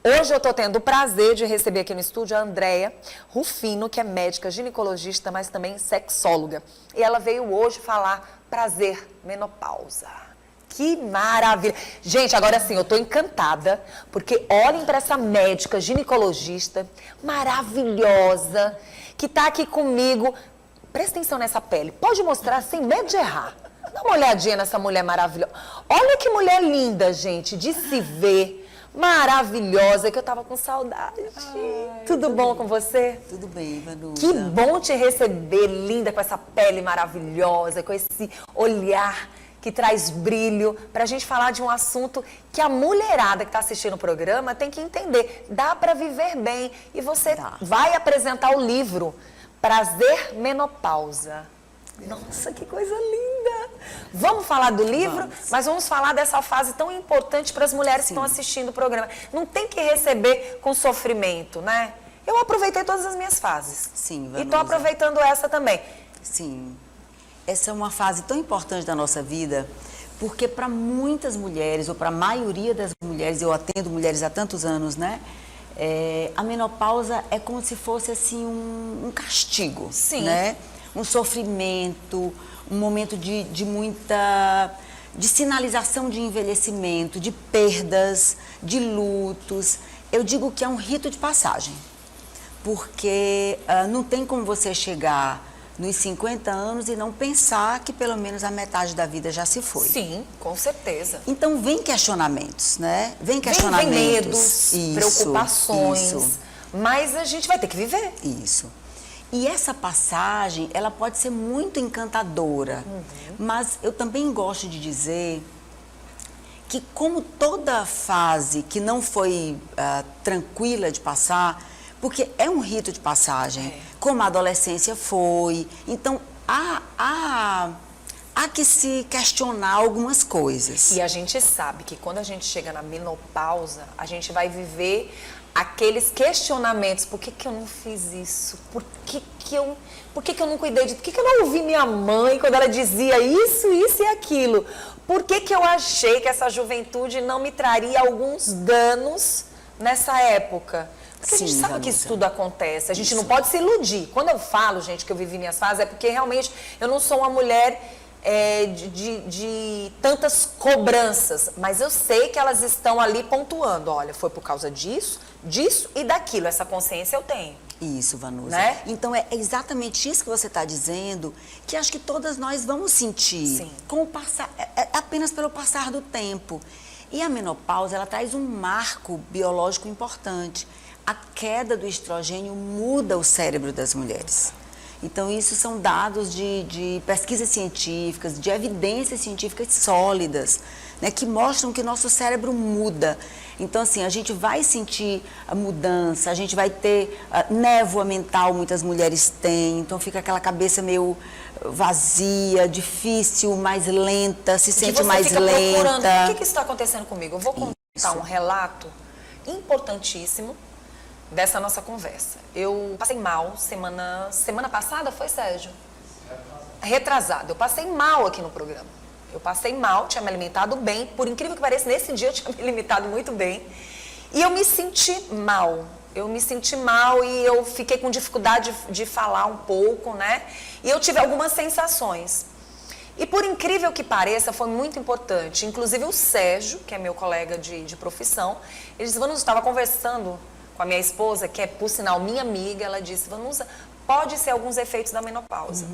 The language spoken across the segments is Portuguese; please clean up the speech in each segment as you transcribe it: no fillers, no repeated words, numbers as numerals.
Hoje eu estou tendo o prazer de receber aqui no estúdio a Andréia Rufino, que é médica ginecologista, mas também sexóloga. E ela veio hoje falar prazer, menopausa. Que maravilha! Gente, agora sim, eu tô encantada, porque olhem para essa médica ginecologista maravilhosa, que tá aqui comigo. Presta atenção nessa pele, pode mostrar sem medo de errar. Dá uma olhadinha nessa mulher maravilhosa. Olha que mulher linda, gente, de se ver. Maravilhosa, que eu tava com saudade. Ai, tudo bom com você? Tudo bem, Vanusa. Que bom te receber, linda, com essa pele maravilhosa, com esse olhar que traz brilho, pra gente falar de um assunto que a mulherada que tá assistindo o programa tem que entender. Dá pra viver bem. E você vai apresentar o livro Prazer Menopausa. Nossa, que coisa linda! Vamos falar do livro, mas vamos falar dessa fase tão importante para as mulheres que estão assistindo o programa. Não tem que receber com sofrimento, né? Eu aproveitei todas as minhas fases. Sim, Vanusa. E estou aproveitando essa também. Sim. Essa é uma fase tão importante da nossa vida, porque para muitas mulheres, ou para a maioria das mulheres, eu atendo mulheres há tantos anos, né? A menopausa é como se fosse assim um castigo, né? Um sofrimento, um momento de muita sinalização de envelhecimento, de perdas, de lutos. Eu digo que é um rito de passagem, porque não tem como você chegar nos 50 anos e não pensar que pelo menos a metade da vida já se foi. Sim, com certeza. Então vem questionamentos, né? Vem questionamentos. Vem medos, preocupações, mas a gente vai ter que viver. Isso. E essa passagem, ela pode ser muito encantadora, mas eu também gosto de dizer que como toda fase que não foi tranquila de passar, porque é um rito de passagem, como a adolescência foi, então há que se questionar algumas coisas. E a gente sabe que quando a gente chega na menopausa, a gente vai viver aqueles questionamentos. Por que eu não fiz isso? Por que eu não cuidei de... Por que eu não ouvi minha mãe quando ela dizia isso e aquilo? Por que eu achei que essa juventude não me traria alguns danos nessa época? Porque a gente sabe que isso tudo acontece. A gente não pode se iludir. Quando eu falo, gente, que eu vivi minhas fases, é porque realmente eu não sou uma mulher... de tantas cobranças, mas eu sei que elas estão ali pontuando, olha, foi por causa disso e daquilo, essa consciência eu tenho. Isso, Vanusa. Né? Então é exatamente isso que você está dizendo, que acho que todas nós vamos sentir com o passar, apenas pelo passar do tempo. E a menopausa, ela traz um marco biológico importante. A queda do estrogênio muda o cérebro das mulheres. Então, isso são dados de pesquisas científicas, de evidências científicas sólidas, né, que mostram que nosso cérebro muda. Então, assim, a gente vai sentir a mudança, a gente vai ter névoa mental, muitas mulheres têm, então fica aquela cabeça meio vazia, difícil, mais lenta, se sente mais lenta. O que está acontecendo comigo? Eu vou contar um relato importantíssimo dessa nossa conversa. Eu passei mal semana passada, foi, Sérgio? Retrasado. Eu passei mal aqui no programa. Eu passei mal, tinha me alimentado bem. Por incrível que pareça, nesse dia eu tinha me alimentado muito bem. E eu me senti mal. E eu fiquei com dificuldade de falar um pouco, né? E eu tive algumas sensações. E por incrível que pareça, foi muito importante. Inclusive o Sérgio, que é meu colega de profissão, ele disse, Vanusa, estava conversando com a minha esposa, que é, por sinal, minha amiga, ela disse, Vanusa, pode ser alguns efeitos da menopausa.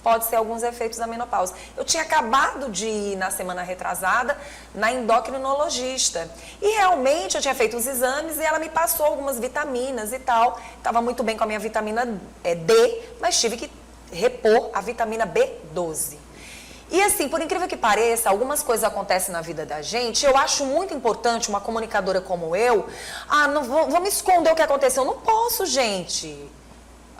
Pode ser alguns efeitos da menopausa. Eu tinha acabado de ir na semana retrasada na endocrinologista. E realmente eu tinha feito uns exames e ela me passou algumas vitaminas e tal. Estava muito bem com a minha vitamina D, mas tive que repor a vitamina B12. E assim, por incrível que pareça, algumas coisas acontecem na vida da gente. Eu acho muito importante uma comunicadora como eu. Não vou me esconder o que aconteceu. Eu não posso, gente.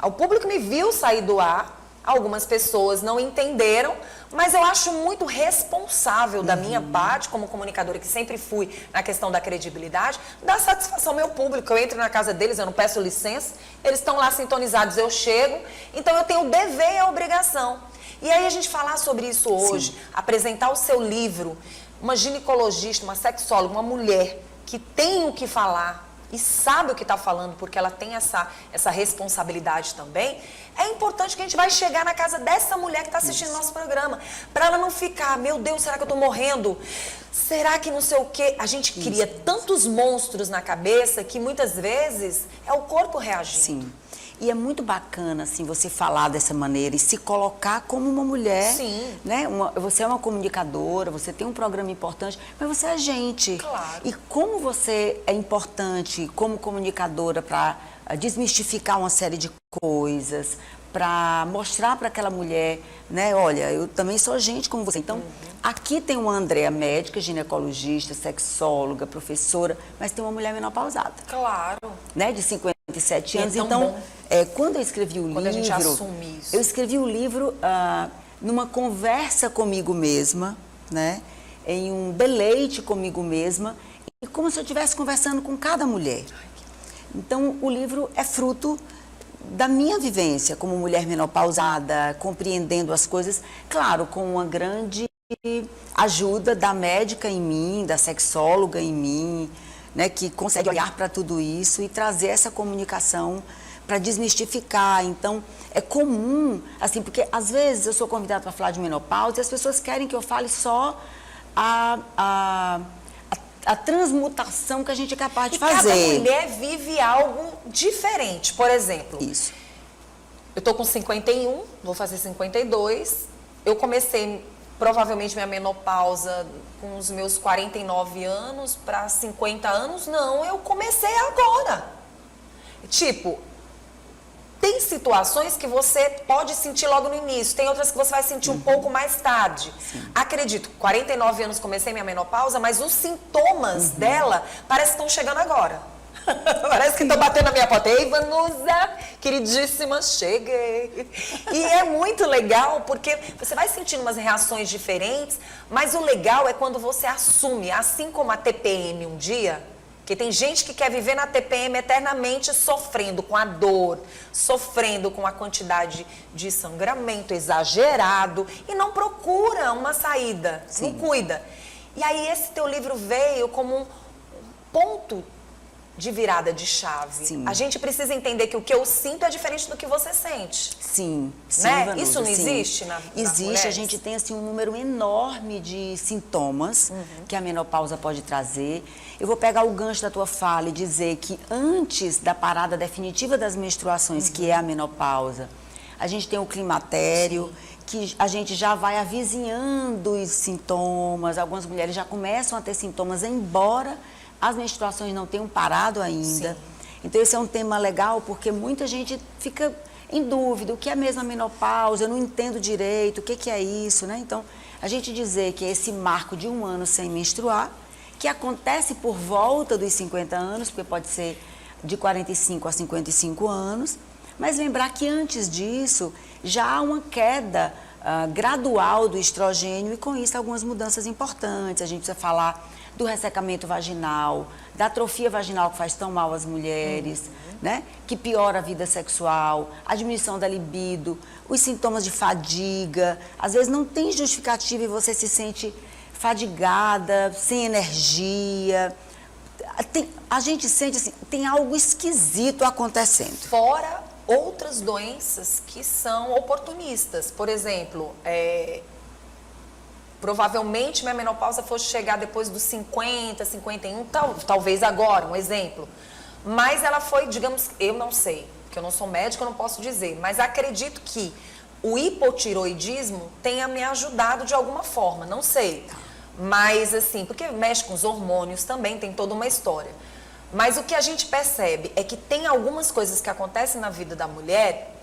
O público me viu sair do ar. Algumas pessoas não entenderam, mas eu acho muito responsável da minha parte, como comunicadora, que sempre fui na questão da credibilidade, dar satisfação ao meu público. Eu entro na casa deles, eu não peço licença, eles estão lá sintonizados, eu chego, então eu tenho o dever e a obrigação. E aí a gente falar sobre isso hoje, apresentar o seu livro, uma ginecologista, uma sexóloga, uma mulher que tem o que falar e sabe o que está falando, porque ela tem essa responsabilidade também, é importante que a gente vai chegar na casa dessa mulher que está assistindo nosso programa, para ela não ficar, meu Deus, será que eu estou morrendo? Será que não sei o quê? A gente cria tantos monstros na cabeça que muitas vezes é o corpo reagindo. Sim. E é muito bacana, assim, você falar dessa maneira e se colocar como uma mulher. Sim. Né? Você é uma comunicadora, você tem um programa importante, mas você é gente. Claro. E como você é importante como comunicadora para desmistificar uma série de coisas, para mostrar para aquela mulher, né? Olha, eu também sou gente como você. Então, aqui tem uma Andréa médica, ginecologista, sexóloga, professora, mas tem uma mulher menopausada. Claro. Né? De 57 anos. É tão Então, bom. Quando eu escrevi o livro... Quando a gente assume isso. Eu escrevi o livro numa conversa comigo mesma, né? Em um deleite comigo mesma, e como se eu estivesse conversando com cada mulher. Então, o livro é fruto da minha vivência como mulher menopausada, compreendendo as coisas, claro, com uma grande ajuda da médica em mim, da sexóloga em mim, né, que consegue olhar para tudo isso e trazer essa comunicação para desmistificar. Então, é comum, assim, porque às vezes eu sou convidada para falar de menopausa e as pessoas querem que eu fale só a transmutação que a gente é capaz de fazer. Cada mulher vive algo diferente. Por exemplo, isso. Eu tô com 51, vou fazer 52. Eu comecei provavelmente minha menopausa com os meus 49 anos para 50 anos. Não, eu comecei agora. Tipo, tem situações que você pode sentir logo no início, tem outras que você vai sentir um pouco mais tarde. Sim. Acredito, 49 anos comecei minha menopausa, mas os sintomas dela parece que estão chegando agora. Parece que estão batendo na minha porta. Ei, Vanusa, queridíssima, cheguei. E é muito legal, porque você vai sentindo umas reações diferentes, mas o legal é quando você assume, assim como a TPM um dia, que tem gente que quer viver na TPM eternamente sofrendo com a dor, sofrendo com a quantidade de sangramento exagerado e não procura uma saída, não cuida. E aí esse teu livro veio como um ponto de virada de chave. Sim. A gente precisa entender que o que eu sinto é diferente do que você sente. Sim, sim, né? Vanusa, Isso não existe nas Existe, mulheres? a gente tem assim um número enorme de sintomas que a menopausa pode trazer. Eu vou pegar o gancho da tua fala e dizer que antes da parada definitiva das menstruações, que é a menopausa, a gente tem o climatério, que a gente já vai avizinhando os sintomas, algumas mulheres já começam a ter sintomas, embora as menstruações não tenham parado ainda. Sim. Então, esse é um tema legal, porque muita gente fica em dúvida, o que é mesmo a menopausa, eu não entendo direito, o que é isso, né? Então, a gente dizer que esse marco de 1 ano sem menstruar, que acontece por volta dos 50 anos, porque pode ser de 45 a 55 anos, mas lembrar que antes disso, já há uma queda gradual do estrogênio e, com isso, algumas mudanças importantes. A gente precisa falar do ressecamento vaginal, da atrofia vaginal que faz tão mal às mulheres, né? Que piora a vida sexual, a diminuição da libido, os sintomas de fadiga. Às vezes não tem justificativa e você se sente fadigada, sem energia. A gente sente assim, tem algo esquisito acontecendo. Fora outras doenças que são oportunistas. Por exemplo, provavelmente minha menopausa fosse chegar depois dos 50, 51, talvez agora, um exemplo. Mas ela foi, digamos, eu não sei, porque eu não sou médica, eu não posso dizer, mas acredito que o hipotiroidismo tenha me ajudado de alguma forma, não sei. Mas assim, porque mexe com os hormônios também, tem toda uma história. Mas o que a gente percebe é que tem algumas coisas que acontecem na vida da mulher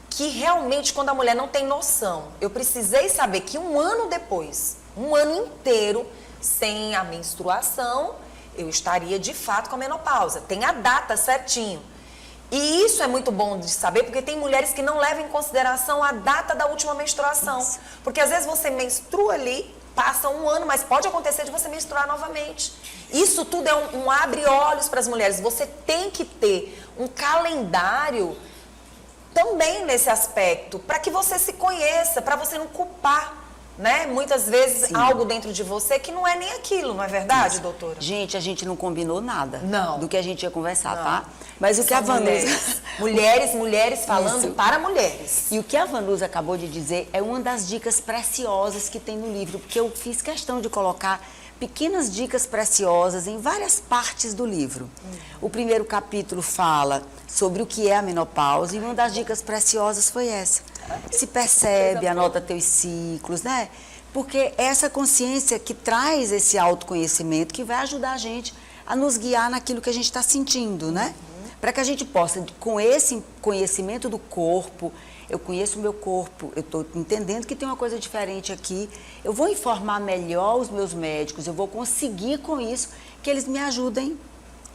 que realmente, quando a mulher não tem noção, eu precisei saber que 1 ano depois, 1 ano inteiro, sem a menstruação, eu estaria de fato com a menopausa. Tem a data certinho. E isso é muito bom de saber, porque tem mulheres que não levam em consideração a data da última menstruação. Isso. Porque às vezes você menstrua ali, passa 1 ano, mas pode acontecer de você menstruar novamente. Isso tudo é um abre-olhos para as mulheres. Você tem que ter um calendário também nesse aspecto, para que você se conheça, para você não culpar né? Muitas vezes algo dentro de você que não é nem aquilo, não é verdade, doutora? Gente, a gente não combinou nada Não. do que a gente ia conversar, Não. tá? Mas o que a Vanusa... Mulheres falando Isso. para mulheres. E o que a Vanusa acabou de dizer é uma das dicas preciosas que tem no livro, porque eu fiz questão de colocar pequenas dicas preciosas em várias partes do livro. O primeiro capítulo fala sobre o que é a menopausa e uma das dicas preciosas foi essa. Se percebe, anota teus ciclos, né? Porque é essa consciência que traz esse autoconhecimento que vai ajudar a gente a nos guiar naquilo que a gente está sentindo, né? Para que a gente possa, com esse conhecimento do corpo, eu conheço o meu corpo, eu estou entendendo que tem uma coisa diferente aqui, eu vou informar melhor os meus médicos, eu vou conseguir com isso que eles me ajudem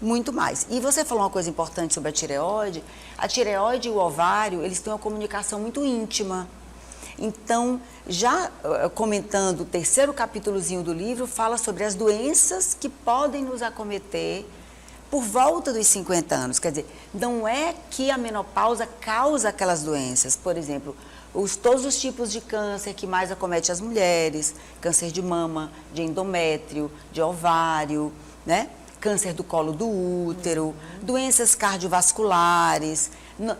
muito mais. E você falou uma coisa importante sobre a tireoide e o ovário, eles têm uma comunicação muito íntima. Então, já comentando o terceiro capítulozinho do livro, fala sobre as doenças que podem nos acometer por volta dos 50 anos. Quer dizer, não é que a menopausa causa aquelas doenças. Por exemplo, todos os tipos de câncer que mais acomete as mulheres, câncer de mama, de endométrio, de ovário, né? Câncer do colo do útero, doenças cardiovasculares.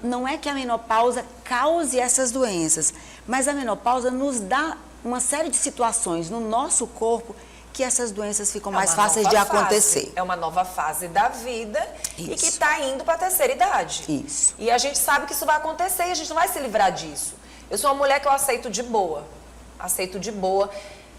Não é que a menopausa cause essas doenças, mas a menopausa nos dá uma série de situações no nosso corpo que essas doenças ficam mais fáceis de acontecer. É uma nova fase da vida Isso. e que está indo para a terceira idade. Isso. E a gente sabe que isso vai acontecer e a gente não vai se livrar disso. Eu sou uma mulher que eu aceito de boa.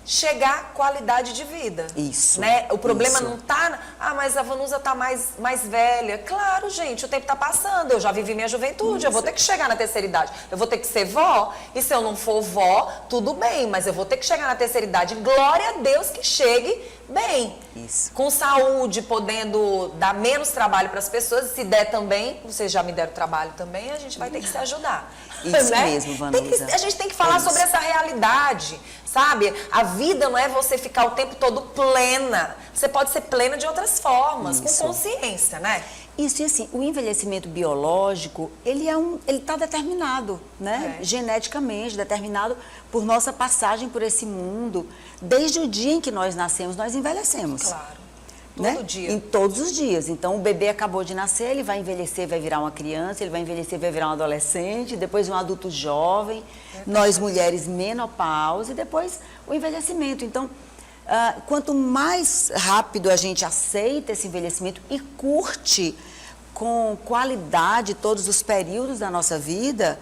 Chegar à qualidade de vida. Isso. Né? O problema isso. não tá... mas a Vanusa tá mais velha. Claro, gente, o tempo tá passando. Eu já vivi minha juventude, eu vou ter que chegar na terceira idade. Eu vou ter que ser vó. E se eu não for vó, tudo bem. Mas eu vou ter que chegar na terceira idade. Glória a Deus que chegue bem. Isso. Com saúde, podendo dar menos trabalho para as pessoas. Se der também, vocês já me deram trabalho também, a gente vai ter que se ajudar. Isso né? mesmo, Vanusa. A gente tem que falar sobre essa realidade, sabe? A vida não é você ficar o tempo todo plena. Você pode ser plena de outras formas, Isso. com consciência, né? Isso, e assim, o envelhecimento biológico, ele está determinado, né? Geneticamente, determinado por nossa passagem por esse mundo. Desde o dia em que nós nascemos, nós envelhecemos. Claro. Né? Todo dia. Em todos os dias. Então, o bebê acabou de nascer, ele vai envelhecer, vai virar uma criança, ele vai envelhecer, vai virar um adolescente, depois um adulto jovem, nós mulheres menopausa e depois o envelhecimento. Então, quanto mais rápido a gente aceita esse envelhecimento e curte com qualidade todos os períodos da nossa vida,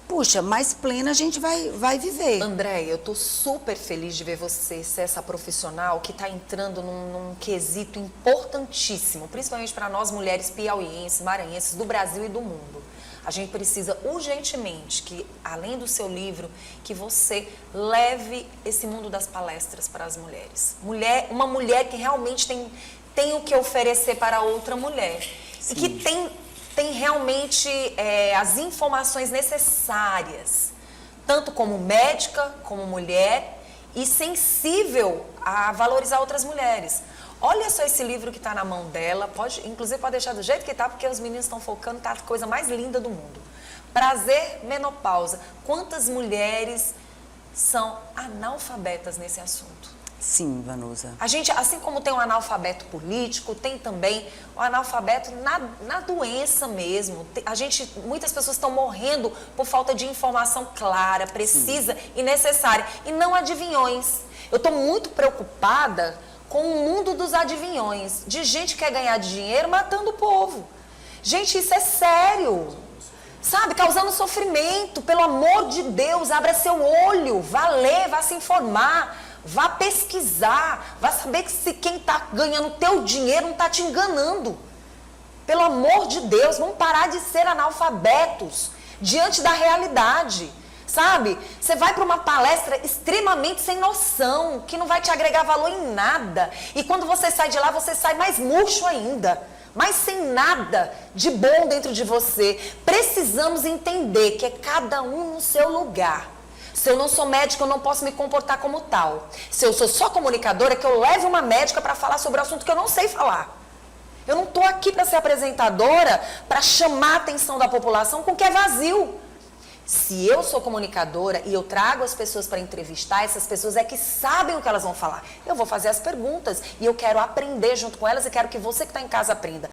puxa, mais plena a gente vai viver. Andréia, eu tô super feliz de ver você ser essa profissional que está entrando num quesito importantíssimo, principalmente para nós mulheres piauienses, maranhenses, do Brasil e do mundo. A gente precisa urgentemente que, além do seu livro, que você leve esse mundo das palestras para as mulheres. Uma mulher que realmente tem o que oferecer para outra mulher. Sim. E que tem realmente as informações necessárias, tanto como médica, como mulher, e sensível a valorizar outras mulheres. Olha só esse livro que está na mão dela, inclusive pode deixar do jeito que está, porque os meninos estão focando, tá a coisa mais linda do mundo. Prazer, menopausa. Quantas mulheres são analfabetas nesse assunto? Sim, Vanusa. A gente, assim como tem um analfabeto político, tem também o analfabeto na doença mesmo. Muitas pessoas estão morrendo por falta de informação clara, precisa e necessária. E não adivinhões. Eu estou muito preocupada com o mundo dos adivinhões, de gente que quer ganhar dinheiro matando o povo. Gente, isso é sério. Sabe, causando sofrimento. Pelo amor de Deus, abra seu olho, vá ler, vá se informar. Vá pesquisar, vá saber que se quem está ganhando teu dinheiro não está te enganando. Pelo amor de Deus, vamos parar de ser analfabetos diante da realidade, sabe? Você vai para uma palestra extremamente sem noção, que não vai te agregar valor em nada. E quando você sai de lá, você sai mais murcho ainda, mais sem nada de bom dentro de você. Precisamos entender que é cada um no seu lugar. Se eu não sou médica, eu não posso me comportar como tal. Se eu sou só comunicadora, é que eu leve uma médica para falar sobre o assunto que eu não sei falar. Eu não estou aqui para ser apresentadora, para chamar a atenção da população com o que é vazio. Se eu sou comunicadora e eu trago as pessoas para entrevistar, essas pessoas é que sabem o que elas vão falar. Eu vou fazer as perguntas e eu quero aprender junto com elas e quero que você que está em casa aprenda.